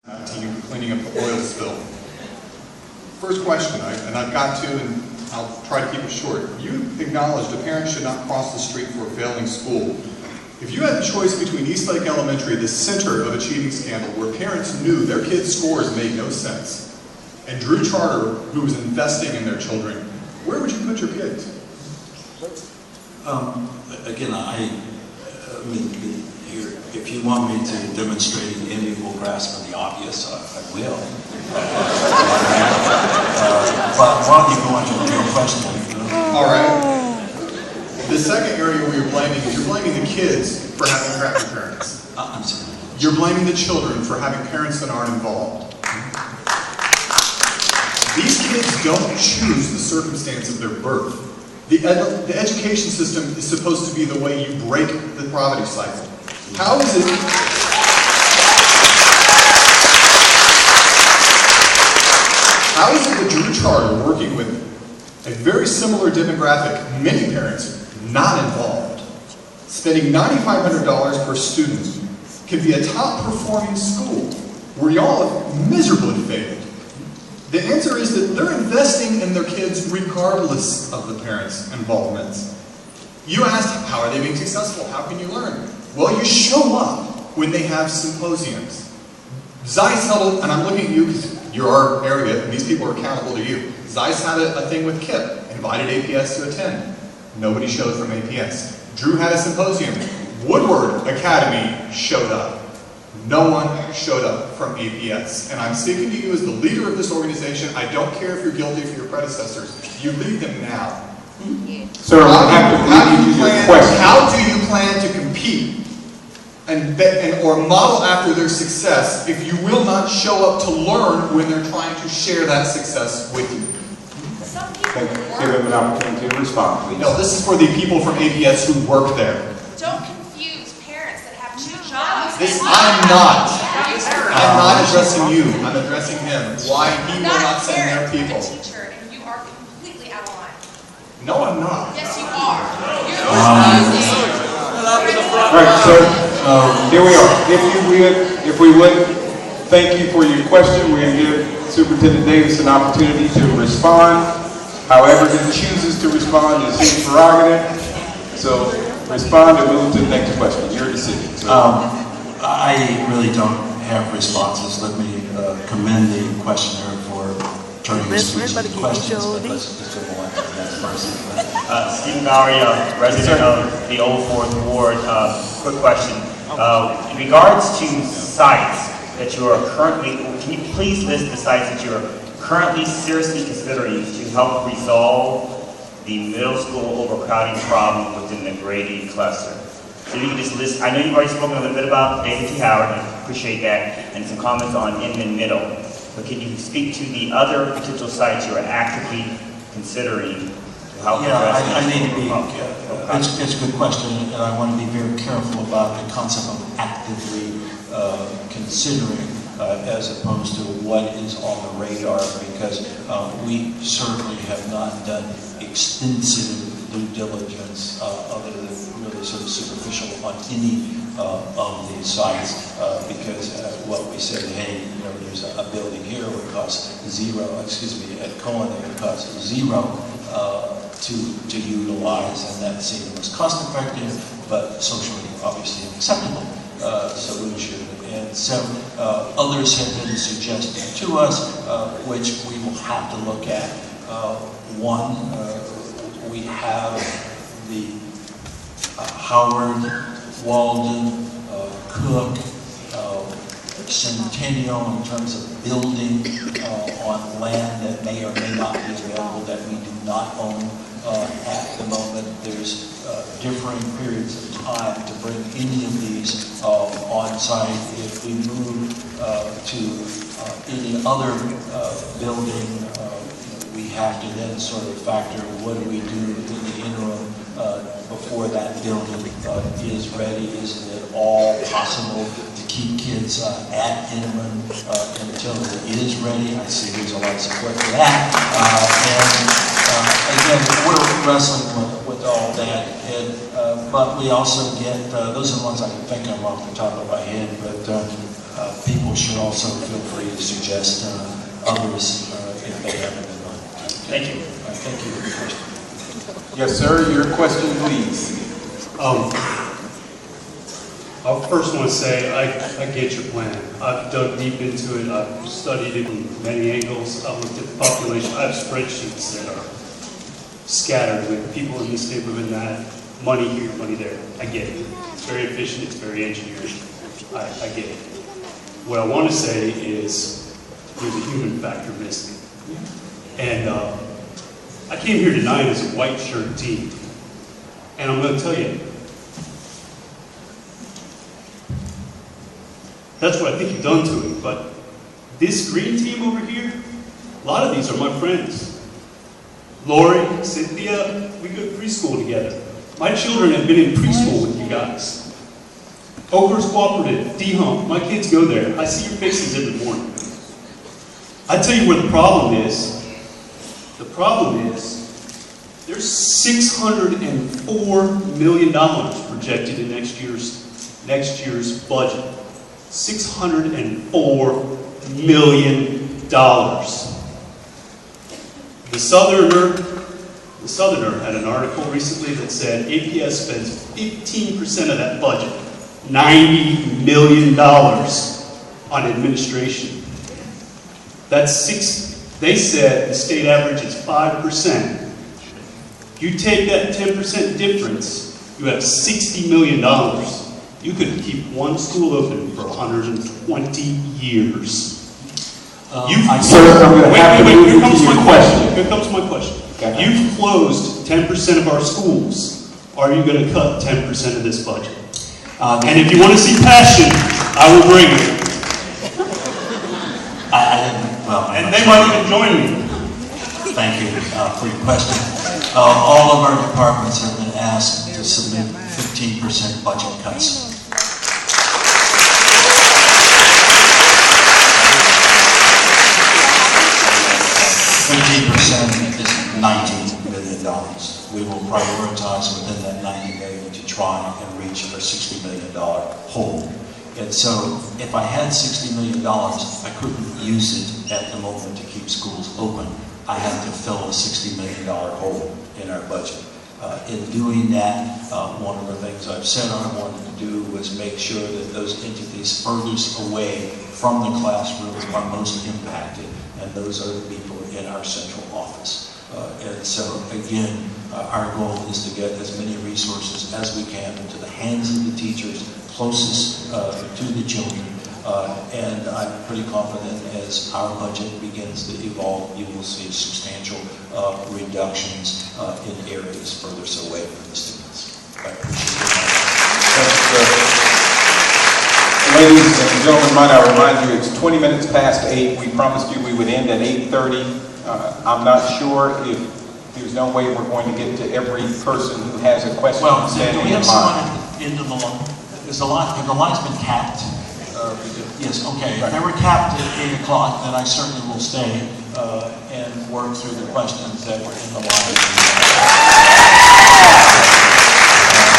to you cleaning up the oil spill. First question, and I've got to, and I'll try to keep it short. You acknowledged a parent should not cross the street for a failing school. If you had the choice between Eastlake Elementary, the center of a cheating scandal, where parents knew their kids' scores made no sense, and Drew Charter, who was investing in their children, where would you put your kids? Again, I mean, here, if you want me to demonstrate an unequal grasp of the obvious, I will. But why don't you go on to the real question? All right. The second area where you're blaming is you're blaming the kids for having crappy parents. I'm sorry. You're blaming the children for having parents that aren't involved. These kids don't choose the circumstance of their birth. The education system is supposed to be the way you break the poverty cycle. How is it that Drew Charter, working with a very similar demographic, many parents not involved, spending $9,500 per student, can be a top-performing school where y'all have miserably failed? The answer is that they're investing in their kids regardless of the parents' involvement. You asked, how are they being successful? How can you learn? Well, you show up when they have symposiums. Zeiss held, and I'm looking at you because you're our area, and these people are accountable to you. Zeiss had a thing with KIPP, invited APS to attend. Nobody showed from APS. Drew had a symposium. Woodward Academy showed up. No one showed up from APS. And I'm speaking to you as the leader of this organization. I don't care if you're guilty for your predecessors. You lead them now. Sir, how do you plan to compete or model after their success if you will not show up to learn when they're trying to share that success with you? Give him an opportunity to respond, please. No, this is for the people from APS who work there. Don't confuse parents that have two jobs. I'm not addressing you. I'm addressing him. Why he will not send their people. I'm a teacher, and you are completely out of line. No, I'm not. Yes, you are. You're refusing. All right, sir. Here we are. If we would, thank you for your question. We're going to give Superintendent Davis an opportunity to respond. However he chooses to respond is his prerogative. So respond and move to the next question. Your decision. I really don't have responses. Let me commend the questioner for turning his speech into questions, but let's just move on to the next person. Stephen Bowery, resident of the Old Fourth Ward. Quick question. In regards to sites that you are currently, can you please list the sites that you are currently seriously considering to help resolve the middle school overcrowding problem within the Grady cluster? So you can just list, I know you've already spoken a little bit about David T. Howard, and I appreciate that, and some comments on Inman Middle. But can you speak to the other potential sites you are actively considering to help address I need to be, it's a good question, and I want to be very careful about the concept of actively considering as opposed to what is on the radar, because we certainly have not done extensive due diligence other than really sort of superficial on any of these sites, because what we said, hey, you know, there's a building here that would cost zero, at Cohen it would cost zero to utilize, and that seemed the most cost effective but socially obviously acceptable solution. And so others have been suggested to us, which we will have to look at. One, we have the Howard, Walden, Cook, Centennial in terms of building on land that may or may not be available that we do not own at the moment. There's differing periods of time to bring any of these on site. If we move to any other building, we have to then sort of factor what do we do in the interim before that building is ready. Isn't it all possible to keep kids at Inman until it is ready? I see there's a lot of support for that. And again, we're wrestling with all that. But we also get, those are the ones I can think of off the top of my head, but people people should also feel free to suggest others if they have them in mind. Thank you. Thank you for the question. Yes, sir, your question, please. I first want to say I get your plan. I've dug deep into it. I've studied it from many angles. I've looked at the population. I have spreadsheets that are scattered with people in this neighborhood and that, money here, money there. I get it. It's very efficient. It's very engineered. I get it. What I want to say is there's a human factor missing. And I came here tonight as a white shirt team. And I'm going to tell you, that's what I think you've done to it. But this green team over here, a lot of these are my friends. Lori, Cynthia, we go to preschool together. My children have been in preschool with you guys. Oakers Cooperative, D-Hump, my kids go there. I see your faces every morning. I tell you where the problem is. The problem is there's $604 million projected in next year's budget. $604 million. The Southerner had an article recently that said APS spends 15% of that budget, $90 million on administration. They said the state average is 5%. You take that 10% difference, you have $60 million. You could keep one school open for 120 years. Sir, I'm going to have to move you to your question. Here comes my question. Okay. You've closed 10% of our schools. Are you going to cut 10% of this budget? And if you want to see passion, I will bring it. And they might even join me. Thank you for your question. All of our departments have been asked to submit 15% budget cuts. 15% is $19 million. We will prioritize within that $90 million to try and reach our $60 million hole. And so if I had $60 million, I couldn't use it at the moment to keep schools open. I had to fill a $60 million hole in our budget. In doing that, one of the things I've said I wanted to do was make sure that those entities furthest away from the classroom are most impacted, and those are the people in our central office. And so, again, our goal is to get as many resources as we can into the hands of the teachers closest to the children. And I'm pretty confident as our budget begins to evolve, you will see substantial reductions in areas furthest away from the students. I appreciate it. Ladies and gentlemen, might I remind you, it's 20 minutes past 8. We promised you we would end at 8:30. I'm not sure if there's no way we're going to get to every person who has a question standing do we in have someone line. at the end of the line? Has the line's been capped? Yes, okay. If they were capped at 8 o'clock, then I certainly will stay and work through the questions that were in the line.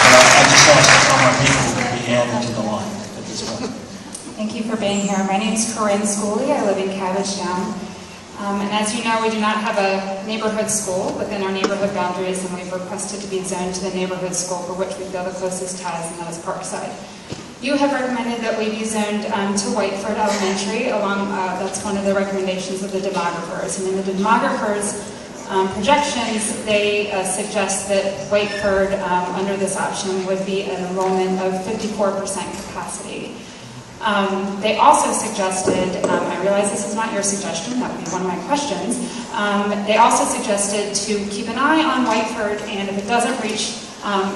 I just ask that some more people be added to the line at this point. Thank you for being here. My name is Corinne Schooley. I live in Cabbagetown. And as you know, we do not have a neighborhood school within our neighborhood boundaries, and we've requested to be zoned to the neighborhood school for which we feel the closest ties, and that is Parkside. You have recommended that we be zoned to Whiteford Elementary. That's one of the recommendations of the demographers. And in the demographers' projections, they suggest that Whiteford, under this option, would be an enrollment of 54% capacity. They also suggested, I realize this is not your suggestion, that would be one of my questions, they also suggested to keep an eye on Whiteford, and if it doesn't reach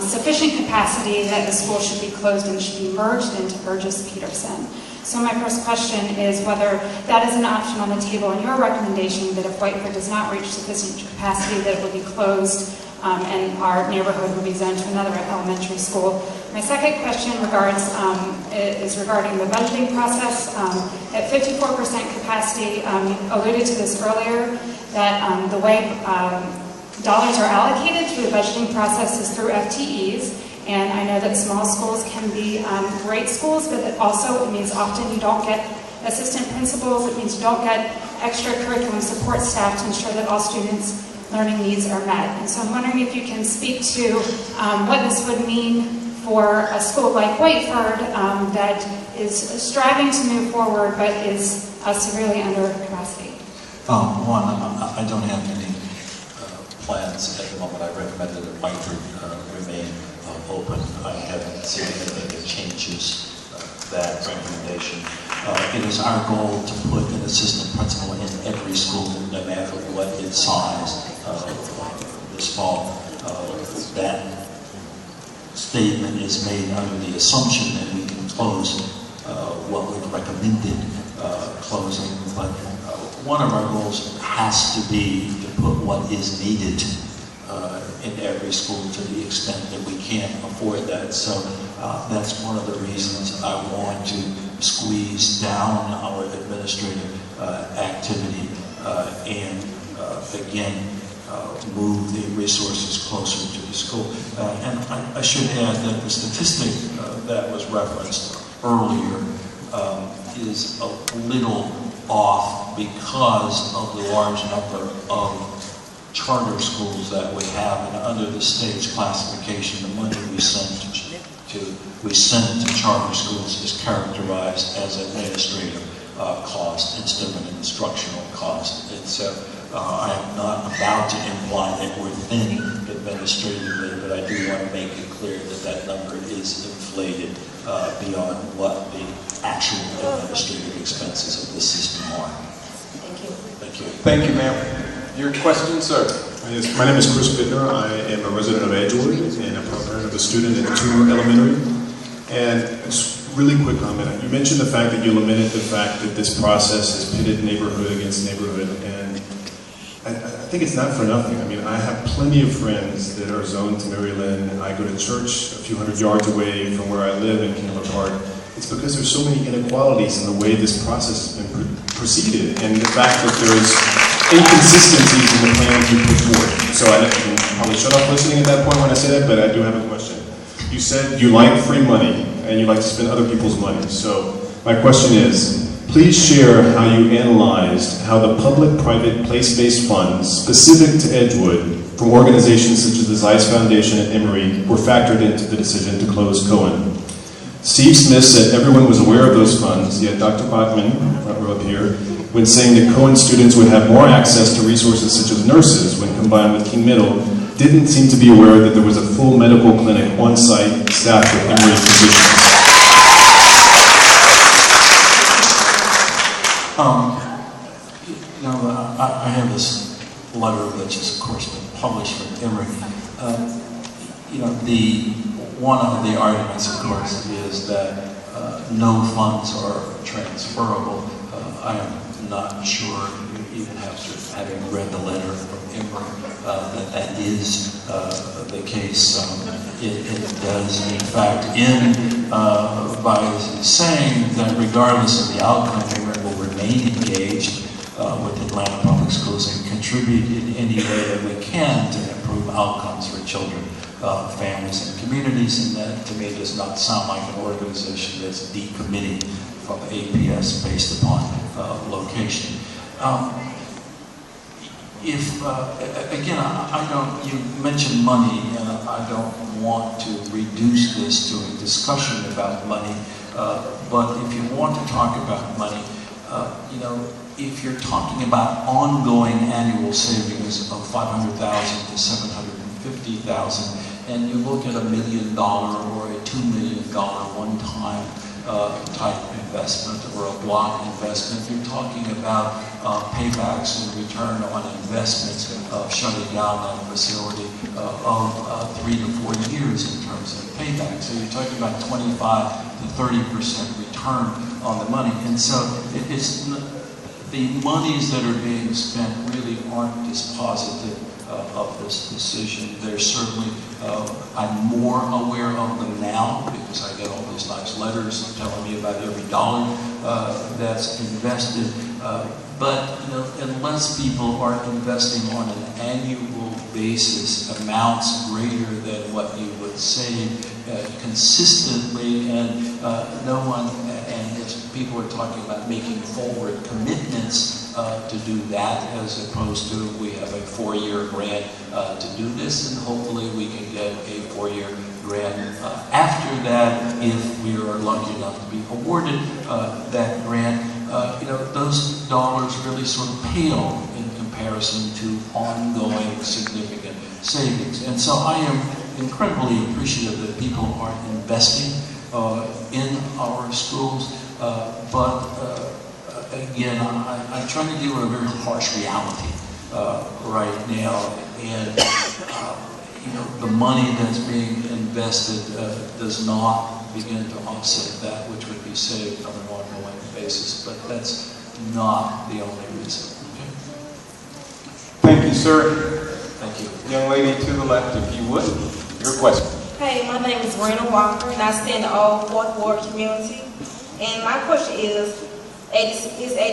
sufficient capacity, that the school should be closed and should be merged into Burgess-Peterson. So my first question is whether that is an option on the table in your recommendation, that if Whiteford does not reach sufficient capacity, that it will be closed and our neighborhood will be zoned to another elementary school. My second question is regarding the budgeting process. At 54% capacity, you alluded to this earlier, that the way dollars are allocated through the budgeting process is through FTEs. And I know that small schools can be great schools, but it also means often you don't get assistant principals. It means you don't get extracurricular support staff to ensure that all students' learning needs are met. And so I'm wondering if you can speak to what this would mean for a school like Whiteford that is striving to move forward but is severely under capacity. One, I don't have any plans at the moment. I recommend that Whiteford remain open. I haven't seen anything that changes that recommendation. It is our goal to put an assistant principal in every school, no matter what its size. This fall, that statement is made under the assumption that we can close what we've recommended closing, but one of our goals has to be to put what is needed in every school to the extent that we can afford that. So that's one of the reasons I want to squeeze down our administrative activity and again move the resources closer to the school. And I should add that the statistic that was referenced earlier is a little off because of the large number of charter schools that we have, and under the state's classification, the money we send to charter schools is characterized as administrative cost instead of an instructional cost. And so I am not about to imply that we're thin administratively, but I do want to make it clear that that number is inflated beyond what the actual administrative expenses of the system are. Thank you. Thank you. Thank you, ma'am. Your question, sir? Yes, my name is Chris Bittner. I am a resident of Edgewood and a parent of a student at Tudor Elementary. And just really quick comment. You mentioned the fact that you lamented the fact that this process has pitted neighborhood against neighborhood, and I think it's not for nothing. I mean, I have plenty of friends that are zoned to Maryland. I go to church a few hundred yards away from where I live in Kingler Park. It's because there's so many inequalities in the way this process has been proceeded, and the fact that there's inconsistencies in the plans you put forward. So I can probably shut off listening at that point when I say that, but I do have a question. You said you like free money and you like to spend other people's money. So my question is, please share how you analyzed how the public-private place-based funds specific to Edgewood from organizations such as the Zeiss Foundation and Emory were factored into the decision to close Cohen. Steve Smith said everyone was aware of those funds, yet Dr. Bachman, right up here, when saying that Cohen students would have more access to resources such as nurses when combined with King Middle, didn't seem to be aware that there was a full medical clinic on site staffed with Emory physicians. I have this letter which has, of course, been published from Emory. One of the arguments, of course, is that no funds are transferable. I am not sure, even after having read the letter from Emory, that is the case. It does, in fact, end by saying that regardless of the outcome, Emory will remain engaged with Atlanta Public Schools and contribute in any way that we can to improve outcomes for children, families, and communities. And that, to me, does not sound like an organization that's decommitting from APS based upon location. Again, I don't, you mentioned money, and I don't want to reduce this to a discussion about money, but if you want to talk about money, if you're talking about ongoing annual savings of $500,000 to $750,000, and you look at $1 million or a $2 million one-time type investment or a block investment, you're talking about paybacks and return on investments of shutting down that facility of 3 to 4 years in terms of payback. So you're talking about 25 to 30% return on the money. And so it's the monies that are being spent really aren't dispositive of this decision. They're certainly, I'm more aware of them now because I get all these nice letters telling me about every dollar that's invested. But unless people are investing on an annual basis amounts greater than what you would save consistently, and no one, and it's people are talking about making forward commitments to do that, as opposed to we have a 4-year grant to do this, and hopefully we can get a 4-year grant after that if we are lucky enough to be awarded that grant. Those dollars really sort of pale in comparison to ongoing significant savings. And so I am incredibly appreciative that people are investing in our schools, but again, I'm trying to deal with a very harsh reality right now, and the money that's being invested does not begin to offset that which would be saved on an ongoing basis, but that's not the only reason. Okay? Thank you, sir. Thank you. Young lady to the left, if you would, your question. Hey, my name is Rena Walker, and I stay in the old 4th Ward community. And my question is a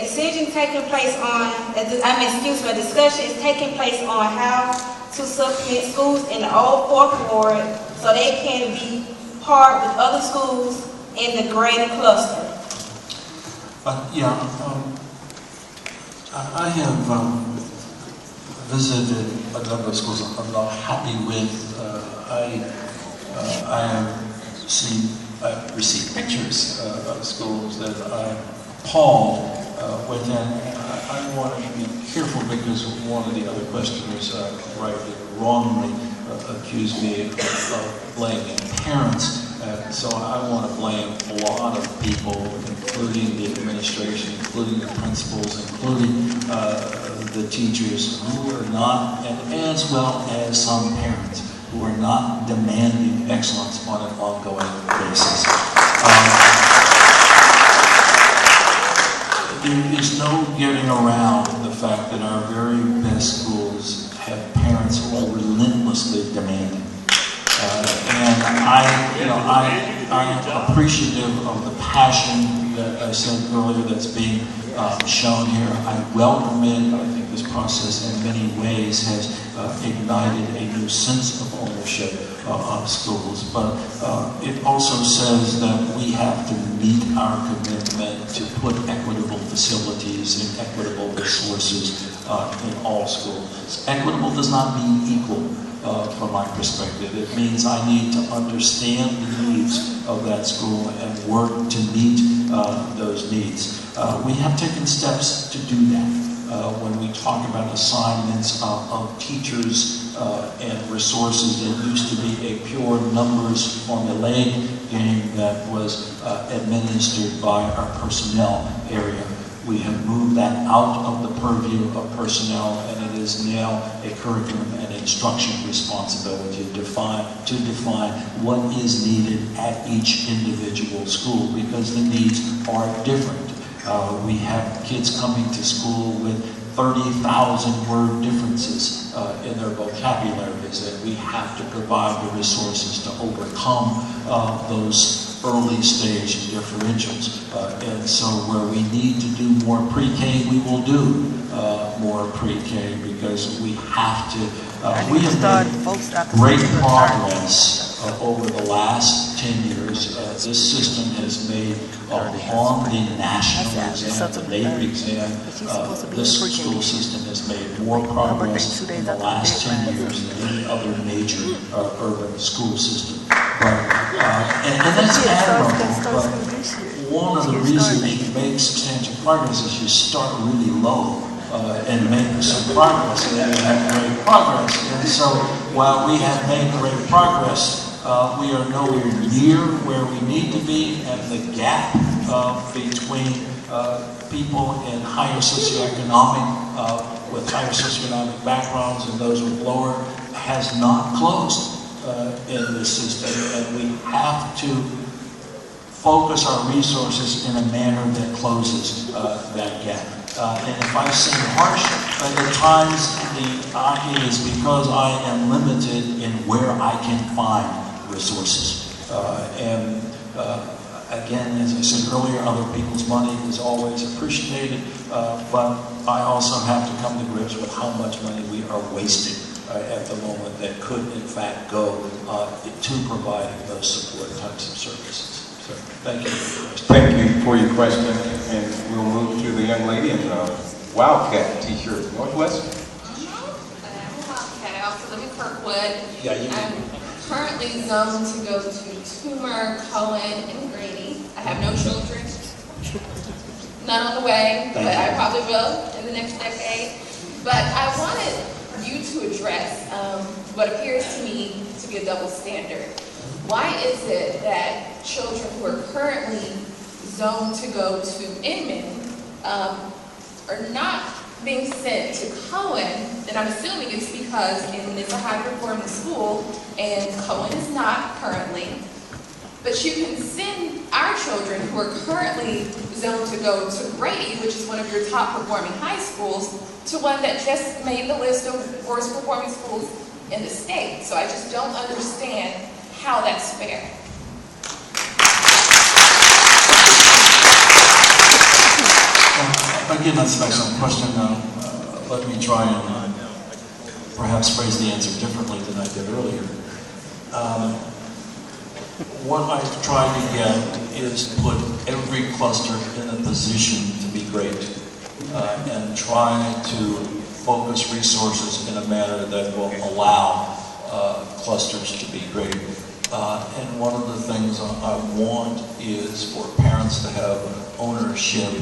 decision taking place on, a discussion is taking place on how to supplement schools in the old 4th Ward so they can be part with other schools in the greater cluster? I have visited a number of schools I'm not happy with. I've received pictures of schools that I'm appalled with, and I want to be careful because one of the other questioners rightly or wrongly accused me of blaming parents. So I want to blame a lot of people, including the administration, including the principals, including the teachers who are not, and as well as some parents who are not demanding excellence on an ongoing basis. There is no getting around the fact that our very best schools have parents who are relentlessly demanding. And I am appreciative of the passion that I said earlier that's being shown here. I welcome it. I think this process in many ways has ignited a new sense of ownership of schools. But it also says that we have to meet our commitment to put equitable facilities and equitable resources in all schools. Equitable does not mean equal. From my perspective, it means I need to understand the needs of that school and work to meet those needs. We have taken steps to do that. When we talk about assignments of teachers and resources that used to be a pure numbers formulaic game that was administered by our personnel area. We have moved that out of the purview of personnel, and it is now a curriculum and instruction responsibility to define what is needed at each individual school, because the needs are different. We have kids coming to school with 30,000 word differences in their vocabularies, and we have to provide the resources to overcome those early stage differentials. And so where we need to do more pre-K, we will do more pre-K, because we have to, we have made great progress over the last 10 years. This system has made, on the national exam, the NAEP exam, this school system has made more progress in the last 10 years than any other major urban school system. And that's admirable, but one of the reasons you can make substantial progress is you start really low and make some progress, and then you have great progress. And so while we have made great progress, we are nowhere near where we need to be, and the gap between people in higher socioeconomic, with higher socioeconomic backgrounds and those with lower has not closed in this system, and we have to focus our resources in a manner that closes that gap. And if I seem harsh at times, it is because I am limited in where I can find resources. Again, as I said earlier, other people's money is always appreciated, but I also have to come to grips with how much money we are wasting at the moment that could in fact go to providing those support types of services. So, thank you. Thank you for your question, and we'll move to the young lady in the Wildcat t-shirt. Northwest? Okay, I also live in Kirkwood. Yeah, you I'm currently zoned to go to Toomer, Cullen, and Grady. I have no children, none on the way, but I probably will in the next decade. But I wanted you to address what appears to me to be a double standard. Why is it that children who are currently zoned to go to Inman are not being sent to Cohen? And I'm assuming it's because Inman is a high-performing school and Cohen is not currently. But you can send our children who are currently zoned to go to Grady, which is one of your top-performing high schools, to one that just made the list of worst-performing schools in the state. So I just don't understand how that's fair. Again, that's an excellent question. Let me try and perhaps phrase the answer differently than I did earlier. What I've tried to get is to put every cluster in a position to be great and try to focus resources in a manner that will allow clusters to be great. And one of the things I want is for parents to have ownership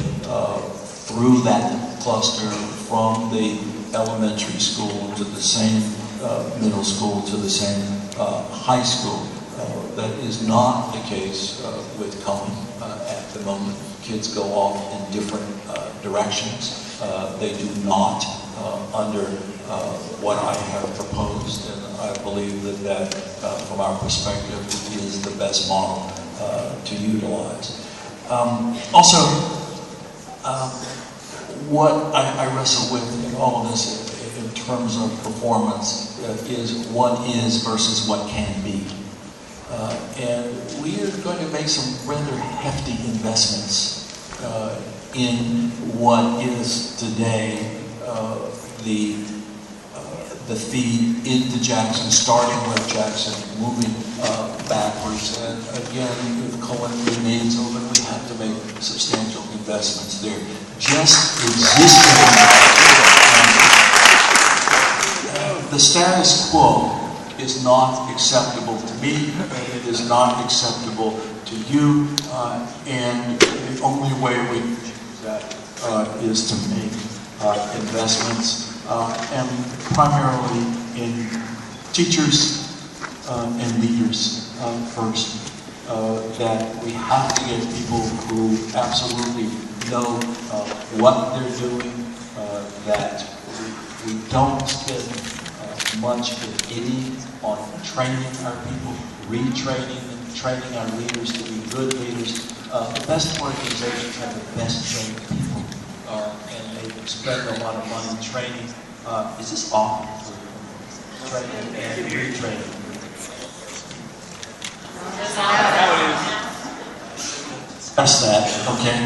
through that cluster from the elementary school to the same middle school to the same high school. That is not the case with Cohen at the moment. Kids go off in different directions. They do not under what I have proposed, and I believe that from our perspective is the best model to utilize. Also, what I wrestle with in all of this in terms of performance is what is versus what can be. And we are going to make some rather hefty investments in what is today the feed into Jackson, starting with Jackson, moving backwards. And again, if Cohen remains open, we have to make substantial investments there. Just existing, the status quo is not acceptable to me, it is not acceptable to you, and the only way we can do that is to make investments, and primarily in teachers and leaders first. That we have to get people who absolutely know what they're doing, that we don't spend much, if any, on training our people, retraining and training our leaders to be good leaders. The best organizations have the best trained people, and they spend a lot of money training. Is this off? Training and retraining. That's that, okay?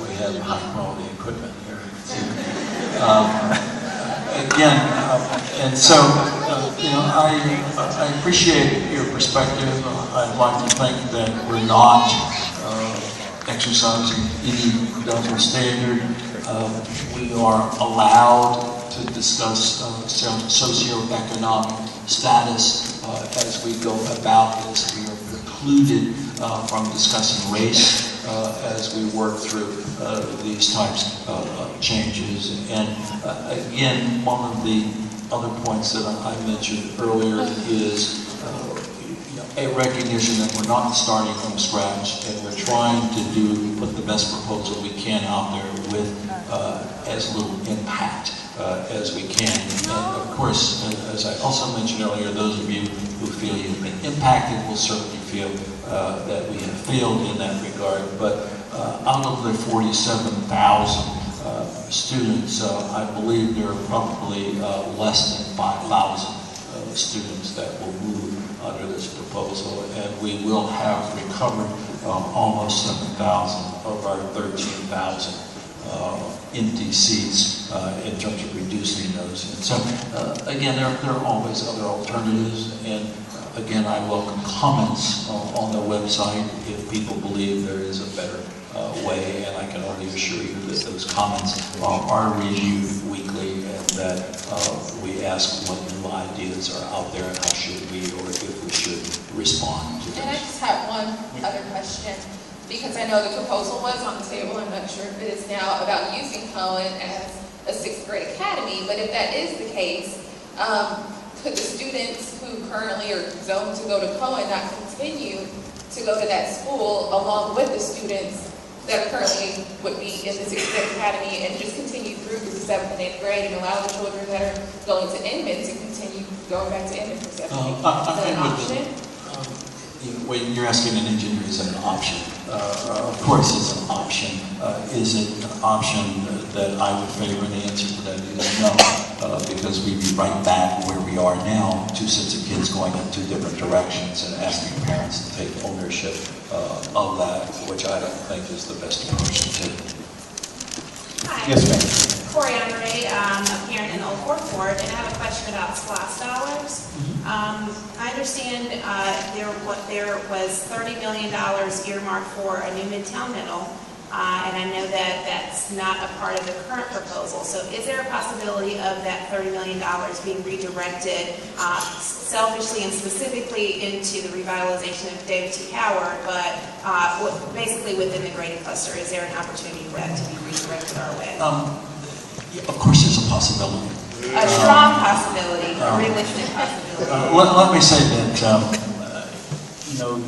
We have high quality equipment here. Again, and so, I appreciate your perspective. I'd like to think that we're not exercising any double standard. We are allowed to discuss socioeconomic status as we go about this. We are precluded from discussing race as we work through these types of changes. And again, one of the other points that I mentioned earlier is a recognition that we're not starting from scratch, and we're trying to put the best proposal we can out there with as little impact as we can. And of course, as I also mentioned earlier, those of you who feel you've been impacted will certainly feel that we have failed in that regard. But out of the 47,000 students, I believe there are probably less than 5,000 students that will move under this proposal, and we will have recovered almost 7,000 of our 13,000 empty seats in terms of reducing those. And so, again, there are always other alternatives, and Again, I welcome comments on the website if people believe there is a better way, and I can only assure you that those comments are reviewed weekly, and that we ask what new ideas are out there and how should we, or if we should, respond to And I those. just have one other question, because I know the proposal was on the table, I'm not sure if it is now, about using Cohen as a 6th grade academy, but if that is the case, could the students who currently are zoned to go to Cohen not continue to go to that school along with the students that are currently would be in the 6th grade academy, and just continue through to the 7th and 8th grade, and allow the children that are going to Inman to continue going back to Inman for 7th and 8th? Is that an option? When you're asking an engineer, is it an option? Of course it's an option. Is it an option that I would favor? The answer to that is no, because we'd be right back where we are now, 2 sets of kids going in 2 different directions and asking parents to take ownership of that, which I don't think is the best approach to take. Hi. Yes, ma'am. Corey Andre, a parent in the Old Fourth Ward, and I have a question about SPLOST dollars. I understand there was $30 million earmarked for a new Midtown Middle, and I know that that's not a part of the current proposal. So is there a possibility of that $30 million being redirected selfishly and specifically into the revitalization of David T. Howard, but basically within the grading cluster? Is there an opportunity for that to be redirected our way? Of course there's a possibility. A strong possibility, a realistic possibility. Let me say that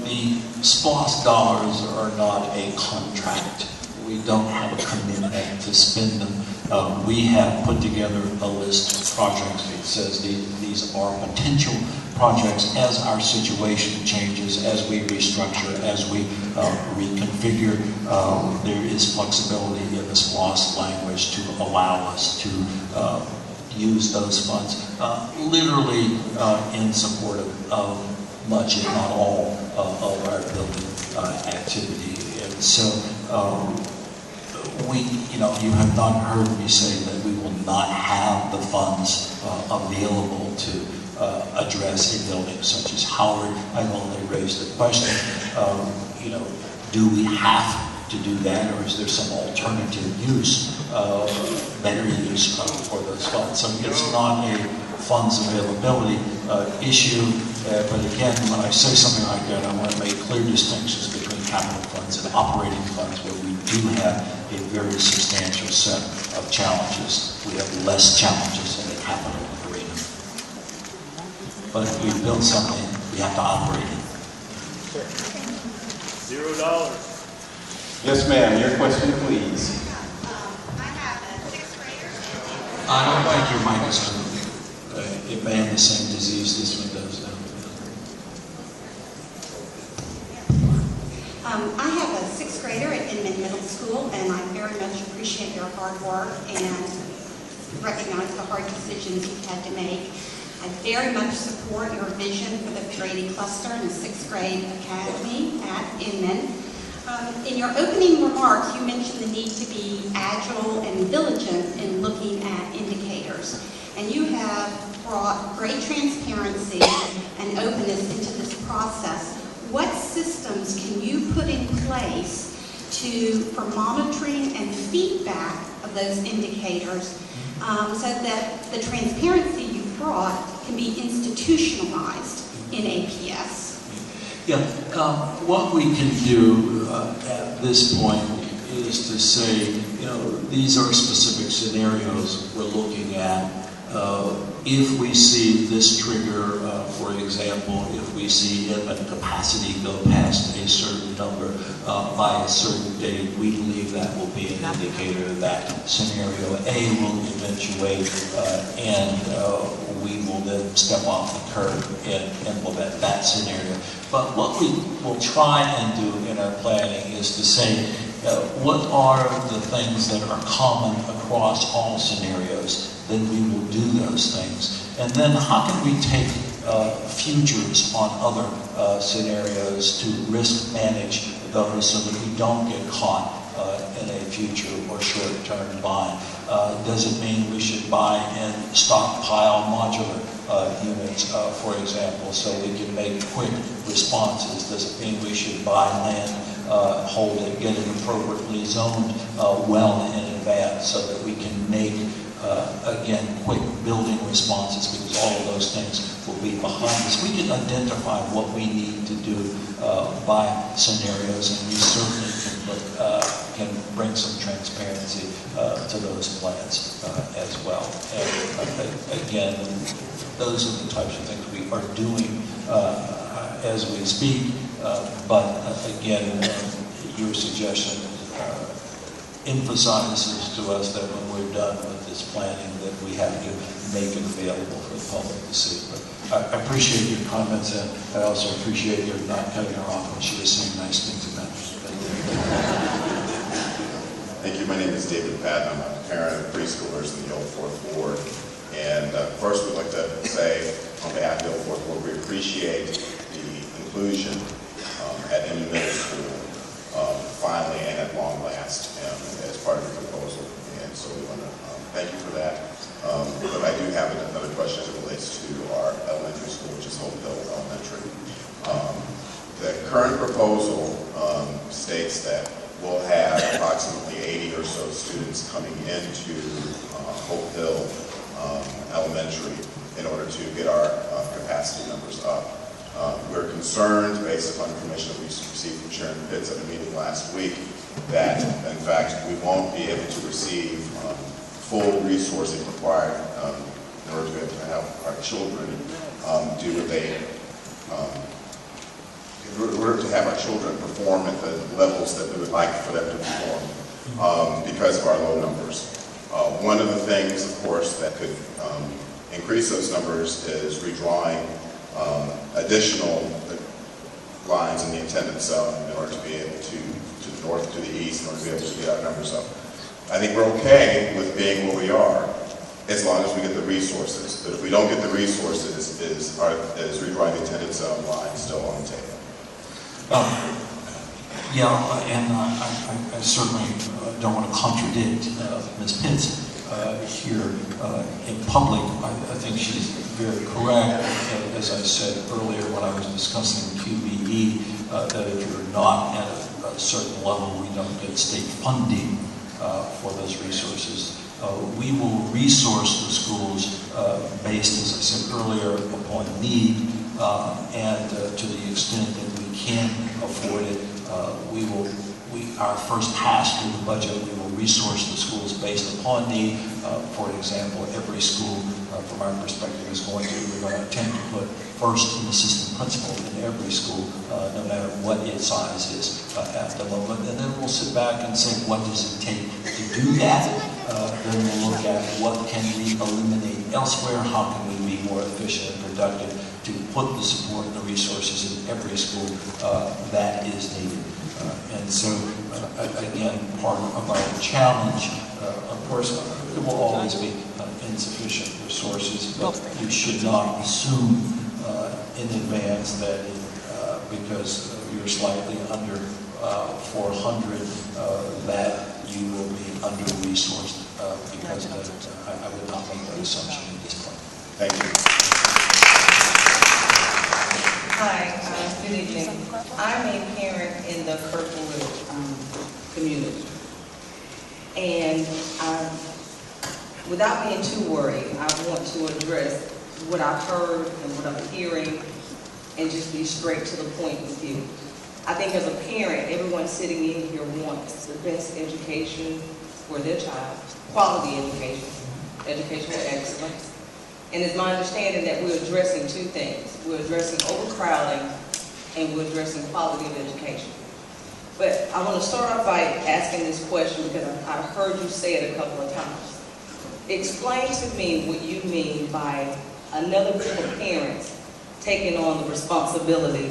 the SPLOST dollars are not a contract. We don't have a commitment to spend them. We have put together a list of projects that says these are potential projects as our situation changes, as we restructure, as we reconfigure. There is flexibility in the SPLOST language to allow us to use those funds literally in support of much, if not all, of our building activity. And so you have not heard me say that we will not have the funds available to address a building such as Howard. I've only raised the question, do we have to do that, or is there some alternative use, better use for those funds? So it's not a funds availability issue, but again, when I say something like that, I want to make clear distinctions between capital funds and operating funds, where we do have a very substantial set of challenges. We have less challenges in the capital arena. But if we build something, we have to operate it. $0. Yes, ma'am. Your question, please. I have a 6th grader. I don't think your mic is on. It may have the same disease this one does now. I have a 6th grader at Inman Middle School, and I very much appreciate your hard work and recognize the hard decisions you've had to make. I very much support your vision for the grading cluster and the 6th grade academy at Inman. In your opening remarks, you mentioned the need to be agile and diligent in looking at indicators. And you have brought great transparency and openness into this process. What systems can you put in place for monitoring and feedback of those indicators so that the transparency you've brought can be institutionalized in APS? Yeah, what we can do at this point is to say, these are specific scenarios we're looking at. If we see this trigger, for example, if we see inmate capacity go past a certain number by a certain date, we believe that will be an indicator that scenario A will eventuate, and we will then step off the curve and implement that scenario. But what we will try and do in our planning is to say, what are the things that are common across all scenarios? Then we will do those things. And then how can we take futures on other scenarios to risk manage those so that we don't get caught in a future or short-term bond. Does it mean we should buy and stockpile modular units, for example, so we can make quick responses? Does it mean we should buy land, hold it, get it appropriately zoned well in advance so that we can make, again, quick building responses, because all of those things will be behind us. We can identify what we need to do by scenarios, and we certainly can bring some transparency to those plans as well. And again, those are the types of things we are doing as we speak, but again, your suggestion emphasizes to us that when we're done with this planning, that we have to make it available for the public to see. But I appreciate your comments, and I also appreciate your not cutting her off when she was saying nice things about you. Thank you. My name is David Patton. I'm a parent of preschoolers in the Old Fourth Ward. And first, we'd like to say, on behalf of the Old Fourth Ward, we appreciate the inclusion at Inman Middle School, finally and at long last, as part of the proposal. And so we want to thank you for that. But I do have another question as it relates to our elementary school, which is Hope Hill Elementary. The current proposal states that we'll have approximately 80 or so students coming into Hope Hill Elementary in order to get our capacity numbers up. We're concerned, based upon information that we received from Sharon Pitts at a meeting last week, that in fact we won't be able to receive full resourcing required in order to be able to have our children do what they in order to have our children perform at the levels that we would like for them to perform because of our low numbers. One of the things, of course, that could increase those numbers is redrawing additional lines in the attendance zone in order to be able to the north, to the east, in order to be able to get our numbers up. I think we're okay with being where we are as long as we get the resources. But if we don't get the resources, is redrawing the attendance zone line still on the table? Yeah, and I certainly don't want to contradict Ms. Pitts here in public. I think she's very correct. As I said earlier when I was discussing QBE, that if you're not at a certain level, we don't get state funding for those resources. We will resource the schools based, as I said earlier, upon need, and to the extent that we can afford it, our first pass through the budget, we will resource the schools based upon need. For example, every school, from our perspective, we're going to attempt to put first an assistant principal in every school, no matter what its size is at the moment. And then we'll sit back and say, what does it take to do that? Then we'll look at what can we eliminate elsewhere, how can we be more efficient and productive to put the support and the resources in every school that is needed. And so, again, part of our challenge, of course, it will always be insufficient resources, but you should not assume in advance that because you're slightly under 400, that you will be under-resourced because of that. I would not make that assumption at this point. Thank you. Hi, good evening. I'm a parent in the Kirkwood community. And without being too worried, I want to address what I've heard and what I'm hearing and just be straight to the point with you. I think as a parent, everyone sitting in here wants the best education for their child, quality education, educational excellence. And it's my understanding that we're addressing two things. We're addressing overcrowding and we're addressing quality of education. But I want to start off by asking this question because I've heard you say it a couple of times. Explain to me what you mean by another group of parents taking on the responsibility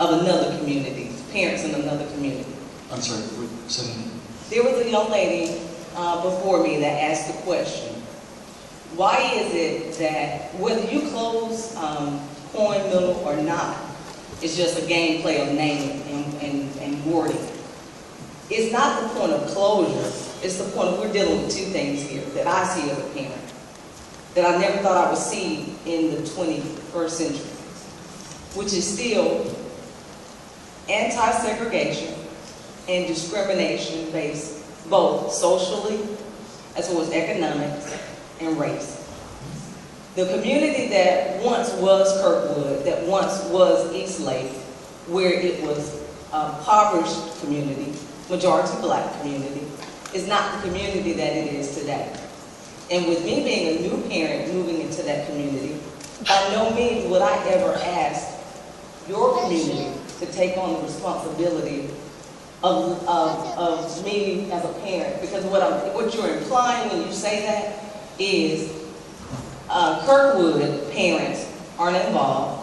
of another community, parents in another community. I'm sorry, there was a young lady before me that asked the question, why is it that whether you close Coin Middle or not, it's just a gameplay of naming and wording? it's not the point of closure, it's the point of we're dealing with two things here that I see as a parent, that I never thought I would see in the 21st century, which is still anti-segregation and discrimination based both socially as well as economics and race. The community that once was Kirkwood, that once was East Lake, where it was a impoverished community, majority black community, is not the community that it is today. And with me being a new parent moving into that community, by no means would I ever ask your community to take on the responsibility of me as a parent. Because what you're implying when you say that is Kirkwood parents aren't involved.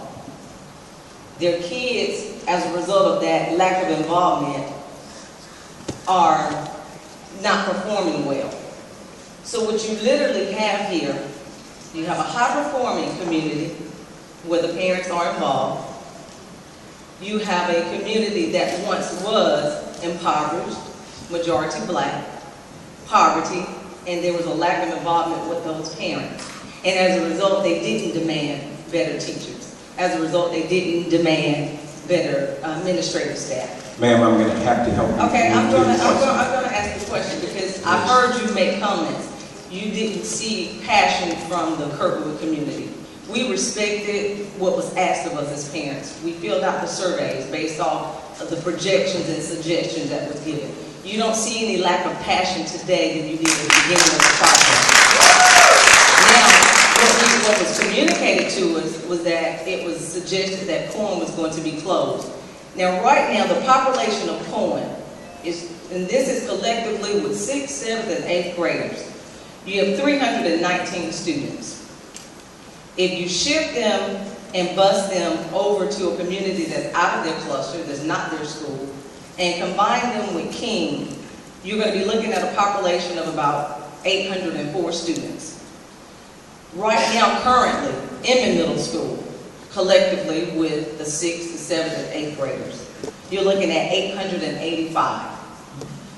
Their kids, as a result of that lack of involvement, are not performing well. So what you literally have here, you have a high-performing community where the parents are involved. You have a community that once was impoverished, majority black, poverty, and there was a lack of involvement with those parents. And as a result, they didn't demand better teachers. As a result, they didn't demand better administrative staff. Ma'am, I'm going to have to help you. Okay, I'm going to ask the question because I've heard you make comments. You didn't see passion from the Kirkwood community. We respected what was asked of us as parents. We filled out the surveys based off of the projections and suggestions that was given. You don't see any lack of passion today than you did at the beginning of the process. Now, what was communicated to us was that it was suggested that Cohen was going to be closed. Now, right now, the population of Cohen is, and this is collectively with 6th, 7th, and 8th graders, you have 319 students. If you shift them and bus them over to a community that's out of their cluster, that's not their school, and combine them with King, you're going to be looking at a population of about 804 students. Right now, currently, Inman Middle School, collectively with the 6th, the 7th, and 8th graders, you're looking at 885.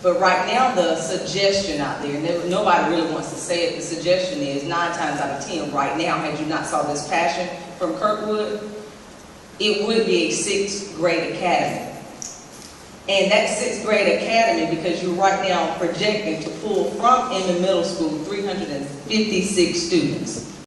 But right now, the suggestion out there, and nobody really wants to say it, the suggestion is 9 times out of 10 right now, had you not saw this passion from Kirkwood, it would be a 6th grade academy. And that 6th grade academy, because you're right now projecting to pull from Inman Middle School 356 students.